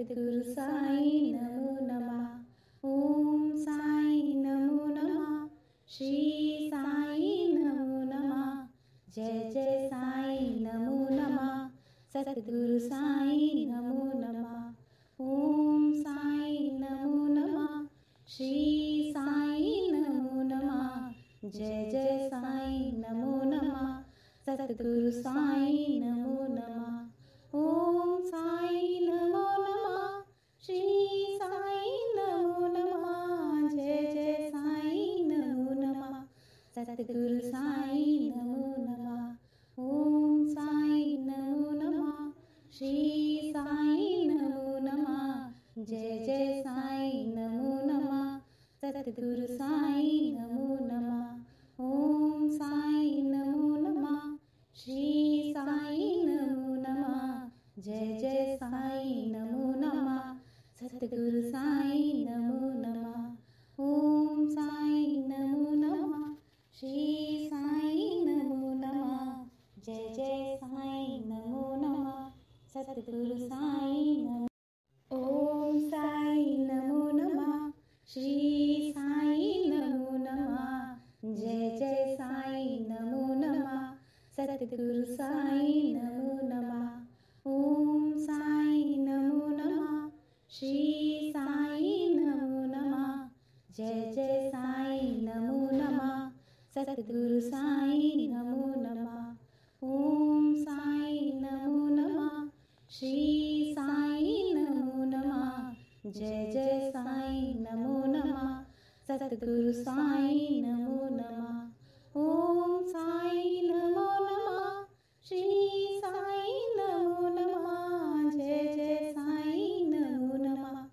सद्गुरु साई नमो नमः। ओम साई नमो नमः। श्री साई नमो नमः। जय जय साई नमो नमः। सद्गुरु साई नमो नमः। ओम साई नमो नमः। श्री साई नमो नमः। जय जय साई नमो नमः। सद्गुरु साई नमो नमः। ओम साई नमो नमः। श्री साई नमो नमः। जय जय साई नमो नमः। सद्गुरु साई नमो नमः। ओम साई नमो नमः। श्री साई नमो नमः। जय जय साई नमो नमः। सद्गुरु साई नमो नमः। ओम साई नमो नमः। श्री साई नमो नमः। जय जय साई नमो नमः। सद्गुरु साई नमो नमः। ओम साई नमो नमः। श्री साई नमो नमः। जय जय साई नमो नमः। सद्गुरु साई नमो। ओम साई नमो नमः। श्री साई नमो नमः। जय जय साई नमो नमः। सद्गुरु साई नमो नमः। ओम साई नमो नमः। श्री साई नमो नमः। जय जय साई नमो नमः। सद्गुरु साई नमो नमः। ओम साई नमो नमः। श्री साई नमो नमः। जय जय साई नमो नमः। सद्गुरु साई नमो नमः। ओम साई नमो नमः। श्री साई नमो नमः। जय जय साई नमो नमः।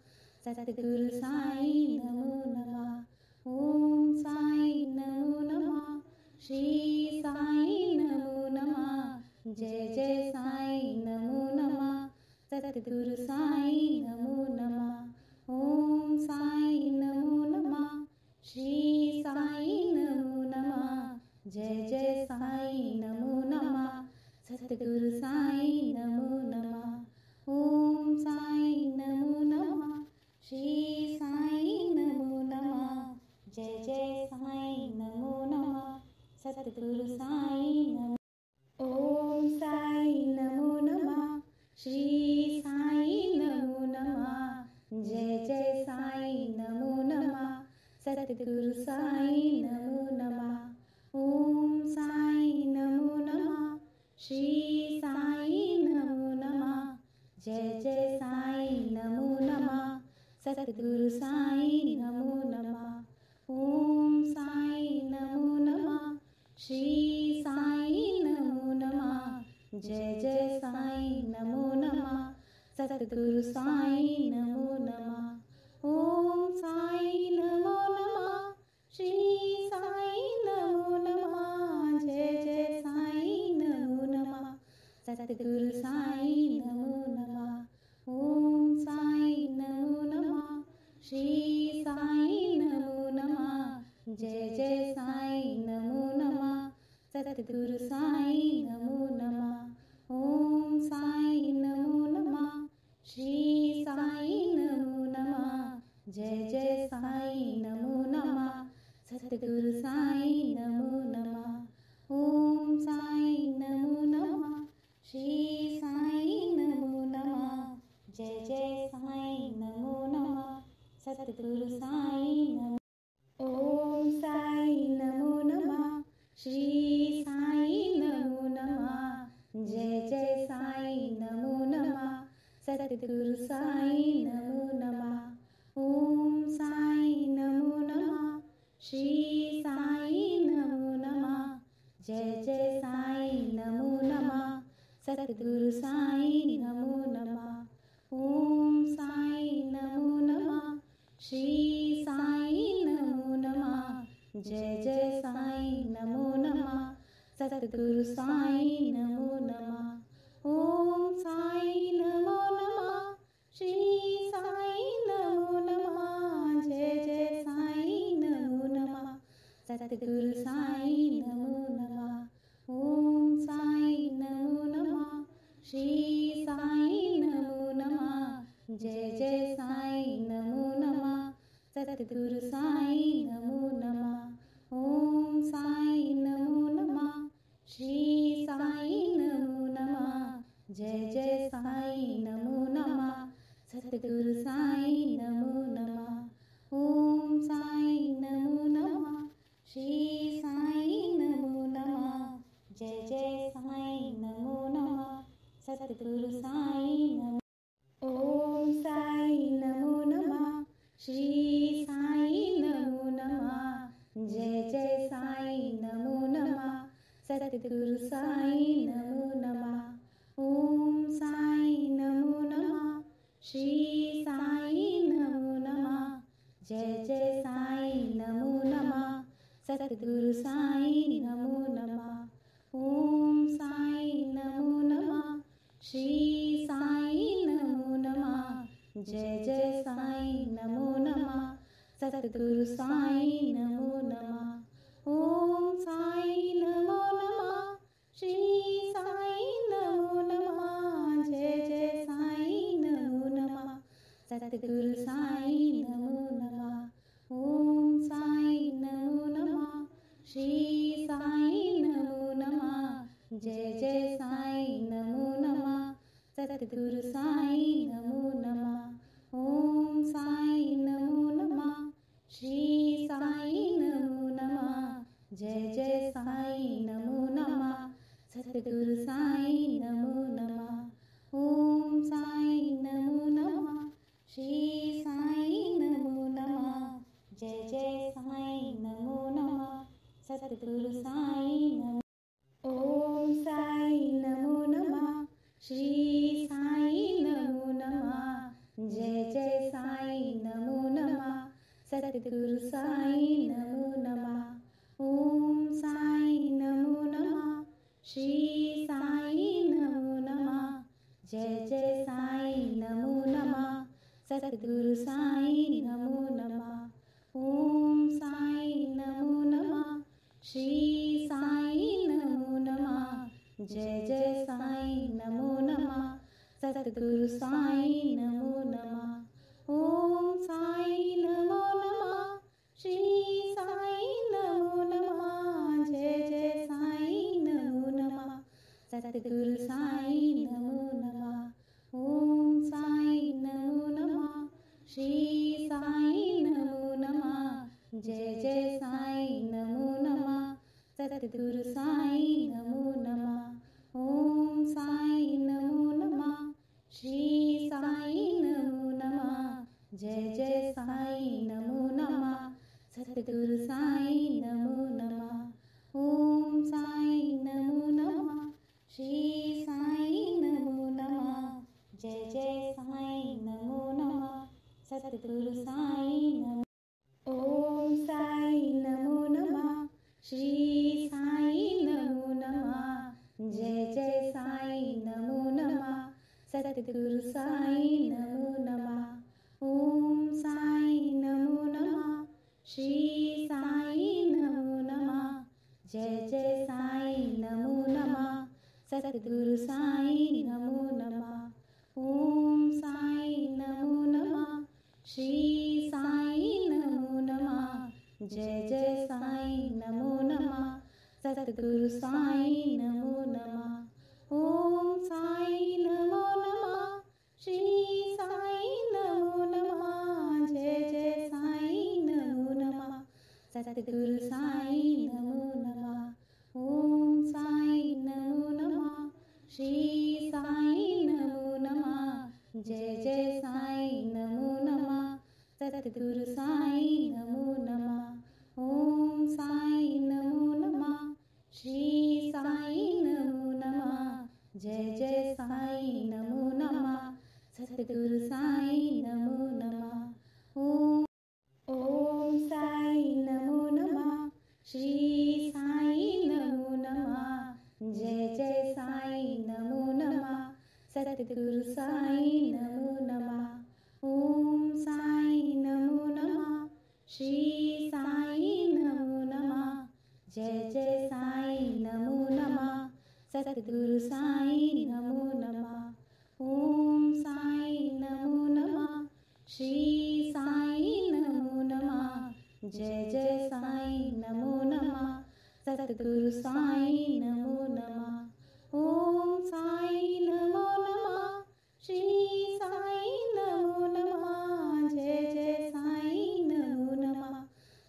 सद्गुरु साई नमो नमः। ओम साई नमो नमः। श्री साई नमो नमः। जय जय साई नमो नमः। सद्गुरु साई नमो नमः। ओम साई नमो नमः। श्री साई नमो नमः। जय जय साई नमो नमः। सद्गुरु साई नमो नमः। ओम साई नमो नमः। श्री साई नमो नमः। जय जय साई नमो नमः। सद्गुरु साई नमो। ओम साई नमो नमः। श्री साई नमो नमः। जय जय साई नमो नमः। सद्गुरु साई नमो नमः। ओम साई नमो नमः। श्री साई नमो नमः। जय जय साई नमो नमः। सद्गुरु साई नमो नमः। ओम साई नमो नमः। श्री साई नमो नमः। जय जय साई नमो नमः। सद्गुरु साई नमो नमः। ओम साई नमो नमः। श्री साई नमो नमः। जय जय साई नमो नमः। सद्गुरु साई नमो नमः। ओम साई नमो नमः। श्री साई नमो नमः। जय जय साई नमो नमः। सद्गुरु साई नमो नमः। ओम साई नमो नमः। श्री साई नमो नमः। जय जय साई नमो नमः। सद्गुरु साई नमो नमः। ओम साई नमो नमः। श्री साई नमो नमः। जय जय साई नमो नमः। सद्गुरु साई नमो। ओम साई नमो नमः। श्री साई नमो नमः। जय जय साई नमो नमः। सद्गुरु साई नमो नमः। ओम साई नमो नमः। श्री साई नमो नमः। जय जय साई नमो नमः। सद्गुरु साई नमो नमः। ओम साई नमो नमः। श्री साई नमो नमः। जय जय साई नमो नमः। सद्गुरु साई नमो नमः। ओम साई नमो नमः। श्री साई नमो नमः। जय जय साई नमो नमः। सद्गुरु साई नमो नमः। ओम साई नमो नमः। श्री साई नमो नमः। जय जय साईं नमो नमः। सतगुरु साईं नमो नमः। ओम साईं नमो नमः। श्री साईं नमो नमः। जय जय साईं नमो नमः। सतगुरु साईं नमो नमः। ओम साईं नमो नमः। श्री साईं नमो नमः। जय जय साईं नमो नमः। सतगुरु साईं नमो। ओम साईं नमो नमः। श्री साईं नमो नमः। जय जय साईं नमो नमः। सतगुरु साईं नमो नमः। ओम साईं नमो नमः। श्री साईं नमो नमः। जय जय साईं नमो नमः। सतगुरु साईं नमो नमः। ओम साईं नमो नमः। श्री साईं नमो नमः। जय जय साईं नमो नमः। सतगुरु साईं नमो नमः। ओम साईं नमो नमः। श्री साईं नमो नमः। जय जय साईं नमो नमः। सतगुरु साईं नमो नमः। ओम साईं नमो नमः। श्री साईं नमो नमः। जय जय साईं नमो नमः। सतगुरु साईं नमो नमः। ओम साईं नमो नमः। श्री साईं नमो नमः। जय जय साईं नमो नमः। सतगुरु साईं नमो नमः। ओम साईं नमो नमः। श्री साईं नमो नमः। जय जय साईं नमो नमः। सतगुरु साईं नमो। ओम साईं नमो नमः। श्री साईं नमो नमः। जय जय साईं नमो नमः। सतगुरु साईं नमो नमः। ओम साईं नमो नमः। श्री साईं नमो नमः। जय जय साईं नमो नमः। सतगुरु साईं नमो नमः। ओम साईं नमो नमः। श्री साईं नमो नमः। जय जय साईं नमो नमः। सतगुरु साईं नमो नमः। ओम साईं नमो नमः। श्री साईं नमो नमः। जय जय साईं नमो नमः। सतगुरु साईं नमो नमः। ओम साईं नमो नमः। श्री साईं नमो नमः। जय जय साईं नमो नमः। सतगुरु साईं नमो नमः। ओम साईं नमो नमः। श्री साईं नमो नमः। जय जय साईं नमो नमः। सतगुरु साईं नमो नमः। ओम साईं नमो नमः। श्री साईं नमो नमः। जय जय साईं नमो नमः। सतगुरु साईं नमो। ओम साईं नमो नमः। श्री साईं नमो नमः। जय जय साईं नमो नमः। सतगुरु साईं नमो नमः। ओम साईं नमो नमः। श्री साईं नमो नमः। जय जय साईं नमो नमः। सतगुरु साईं नमो नमः। ओम साईं नमो नमः। श्री साईं नमो नमः। जय जय साईं नमो नमः। सतगुरु साईं नमो नमः। ओम साईं नमो नमः। श्री साईं नमो नमः। जय जय साईं नमो नमः। सतगुरु साईं नमो नमः। ओम साईं नमो नमः। श्री साईं नमो नमः। जय जय साईं नमो नमः। सतगुरु साईं नमो नमः। ओम साईं नमो नमः। श्री साईं नमो नमः। जय जय साईं नमो नमः। सतगुरु साईं नमो नमः। ओम साईं नमो नमः। श्री साईं नमो नमः। जय जय साईं नमो नमः। सतगुरु साईं नमो नमः। ओम साईं नमो नमः। श्री साईं नमो नमः। जय जय साईं नमो नमः। सतगुरु साईं नमो नमः। ओम साईं नमो नमः। जय जय साईं नमो नमः सतगुरु साईं नमो नमः ओम साईं नमो नमः श्री साईं नमो नमः जय जय साईं नमो नमः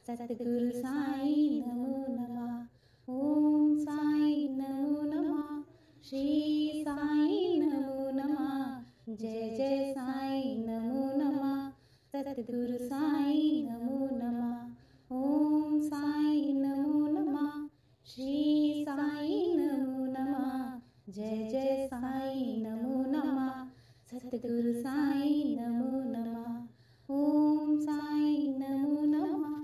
सतगुरु साईं नमो नमः ओम साईं नमो नमः श्री साईं नमो नमः जय जय साईं नमो नमः सतगुरु साईं नमो नमः ओम साईं नमो नमः श्री साईं नमो नमः जय जय साईं नमो नमः सतगुरु साईं नमो नमः ओम साईं नमो नमः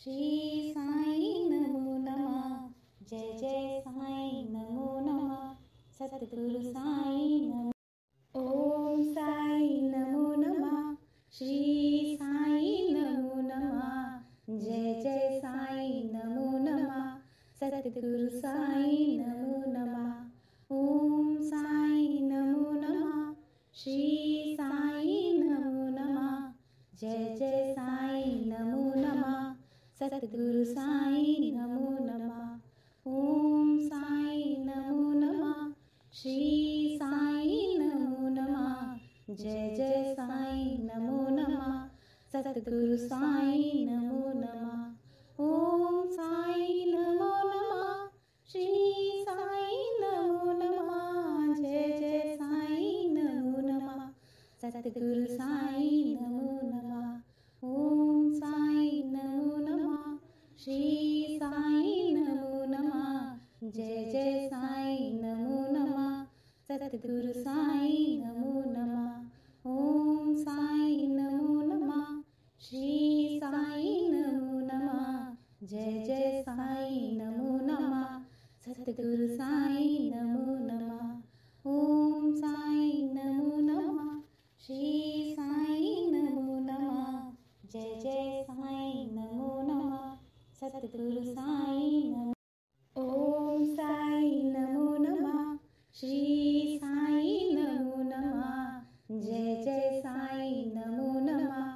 श्री साईं नमो नमः जय जय साईं नमो नमः सतगुरु साईं नमो ओम साईं नमो नमः श्री साईं नमो नमः जय जय साईं नमो नमः सतगुरु साईं नमो नमः ओम साईं नमो नमः श्री साईं नमो नमः जय जय साईं नमो नमः सतगुरु साईं नमो नमः ओम साईं नमो नमः श्री साईं नमो नमः जय जय साईं नमो नमः सतगुरु साईं नमो नमः ओम साईं नमो नमः श्री साईं नमो नमः जय जय साईं नमो नमः सतगुरु साईं नमो नमः ओम साईं नमो नमः श्री साईं नमो नमः जय जय साईं नमो नमः सतगुरु साईं नमो नमः ओम साईं नमो नमः श्री साईं नमो नमः जय जय साईं नमो नमः सतगुरु साईं नमो नमः ओम साईं नमो नमः श्री साईं नमो नमः जय जय साईं नमो नमः सतगुरु साईं नमो ओम साईं नमो नमः श्री साईं नमो नमः जय जय साईं नमो नमः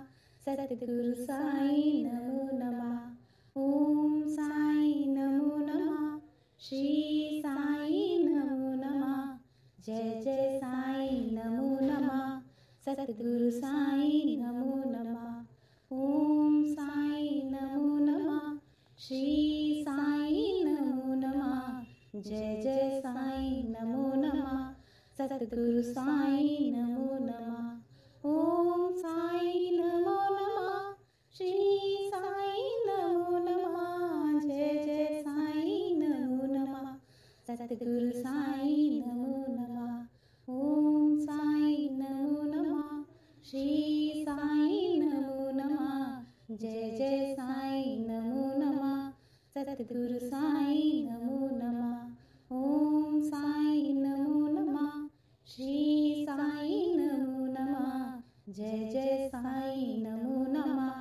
सतगुरु साईं नमो नमः ओम साईं नमो नमः श्री साईं नमो नमः जय जय साईं नमो नमः सतगुरु साईं नमो नमः ओम साईं नमो नमः श्री साईं नमो नमः जय जय साईं नमो नमः सतगुरु साईं नमो नमः ओम साईं नमो नमः श्री साईं नमो नमः जय जय साईं नमो नमः सतगुरु साईं नमो नमः ओम साईं नमो नमः श्री साईं नमो नमः जय जय साईं नमो नमः सतगुरु साईं नमो नमः ओम साईं नमो नमः श्री साईं नमो नमः जय जय साईं नमो नमः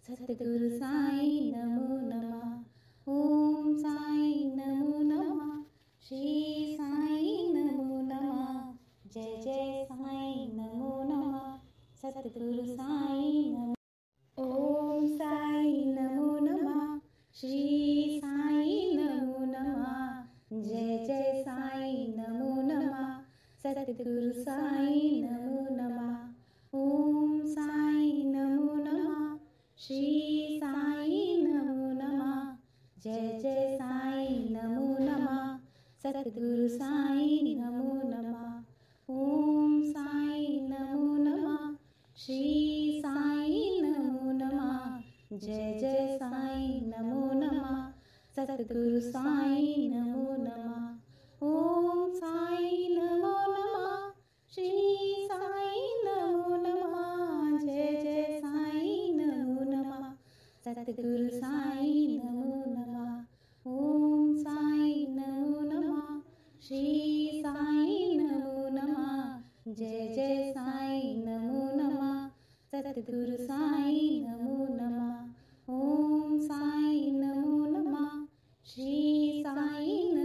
सतगुरु साईं नमो नमः ओम साईं नमो नमः श्री साईं नमो नमः जय जय साईं नमो नमः सतगुरु साईं नमो ओम साईं नमो नमः श्री साईं नमो नमः जय जय साईं नमो नमः सतगुरु साईं नमो नमः ओम साईं नमो नमः श्री साईं नमो नमः जय जय साईं नमो नमः सतगुरु साईं नमो नमः ओम साईं नमो नमः श्री साईं नमो नमः जय जय साईं नमो नमः सतगुरु साईं नमो नमः ओम साईं नमो नमः श्री साईं नमो नमः जय जय साईं नमो नमः सतगुरु साईं नमो नमः ओम साईं नमो नमः श्री साईं नमो नमः जय जय साईं नमो नमः सतगुरु साईं नमो नमः ओम साईं नमो नमः श्री साईं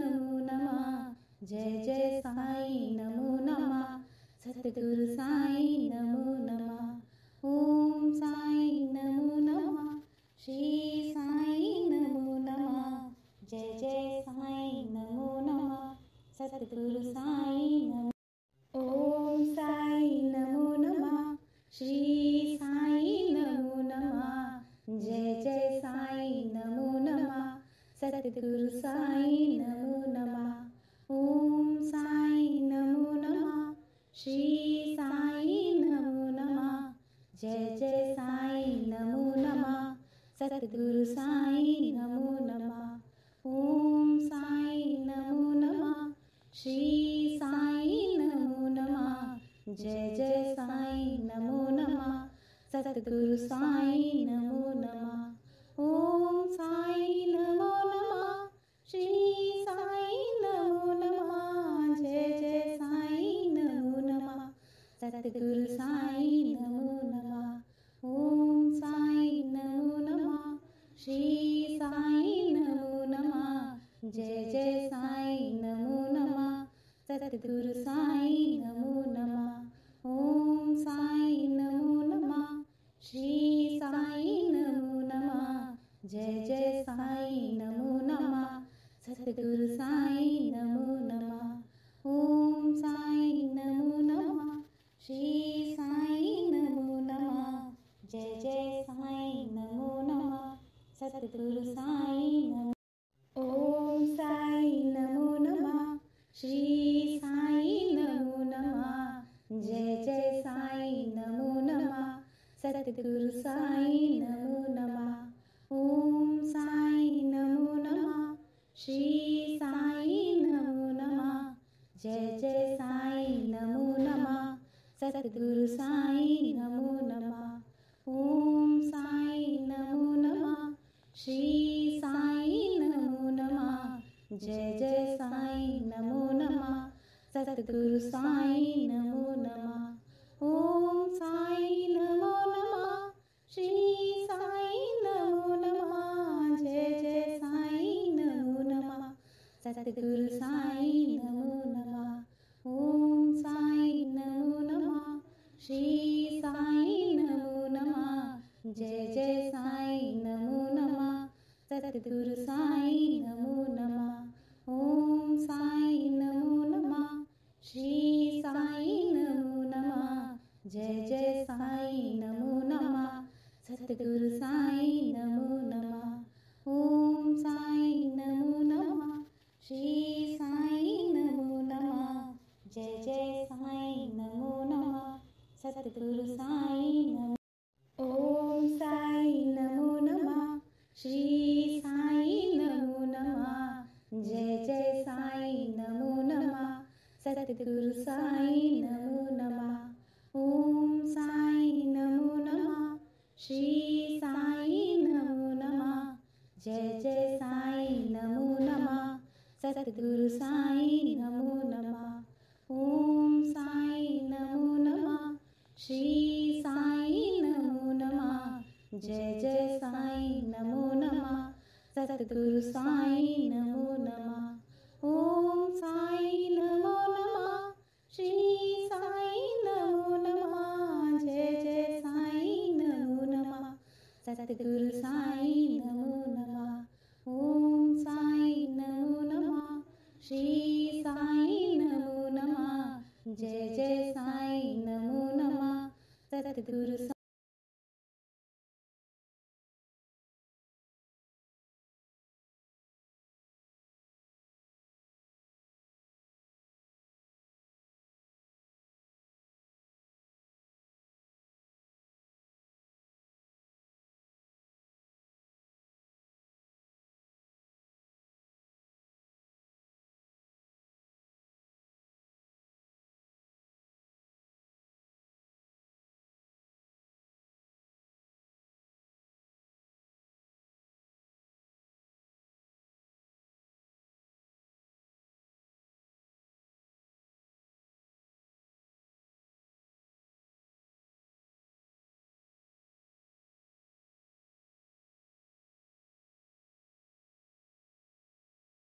सतगुरु साईं नमो नमः। ओम साईं नमो नमः। श्री साईं नमो नमः। जय जय साईं नमो नमः। सतगुरु साईं नमो नमः। ओम साईं नमो नमः। श्री साईं नमो नमः। जय जय साईं नमो नमः। सतगुरु साईं नमो नमः। ओम साईं नमो नमः। श्री साईं नमो नमः। जय जय साईं नमो नमः। सतगुरु साईं नमो नमः। ओम साईं नमो नमः। श्री साईं नमो नमः। जय जय साईं नमो नमः। सतगुरु साईं नमो नमः। ओम साईं नमो नमः। श्री साईं नमो नमः। जय जय साईं नमो नमः। सतगुरु साईं नमो नमः। ओम साईं नमो नमः। श्री साईं नमो नमः। जय जय साईं नमो नमः। सतगुरु साईं नमो। ओम साईं नमो नमः। श्री साईं नमो नमः। जय जय साईं नमो नमः। सतगुरु साईं नमो नमः। ओम साईं नमो नमः। श्री साईं नमो नमः। जय जय साईं नमो नमः। सतगुरु साईं नमो नमः। ओम साईं नमो नमः। श्री साईं नमो नमः। जय जय साईं नमो नमः। सतगुरु साईं नमो नमः। ओम साईं नमो नमः। श्री साईं नमो नमः। जय जय साईं नमो नमः। सतगुरु साईं नमो नमः। ओम साईं नमो नमः। श्री साईं नमो नमः। जय जय साईं नमो नमः। सतगुरु साईं नमो नमः। ओम साईं नमो नमः। श्री साईं नमो नमः। जय जय साईं नमो नमः। सतगुरु साईं नमो नमः। ओम साईं नमो नमः। श्री साईं नमो नमः। जय जय साईं नमो नमः। सतगुरु साईं नमो। ओम साईं नमो नमः। श्री साईं नमो नमः। जय जय साईं नमो नमः। सतगुरु साईं नमो नमः। ओम साईं नमो नमः। श्री साईं नमो नमः। जय जय साईं नमो नमः। सतगुरु साईं नमो नमः। ओम साईं नमो नमः। श्री साईं नमो नमः। जय जय साईं नमो नमः। सतगुरु साईं नमो नमः। ओम साईं नमो नमः। श्री साईं नमो नमः। जय जय साईं नमो नमः। सतगुरु साईं नमो नमः। ओम साईं नमो नमः। श्री साईं नमो नमः। जय जय साईं नमो नमः। सतगुरु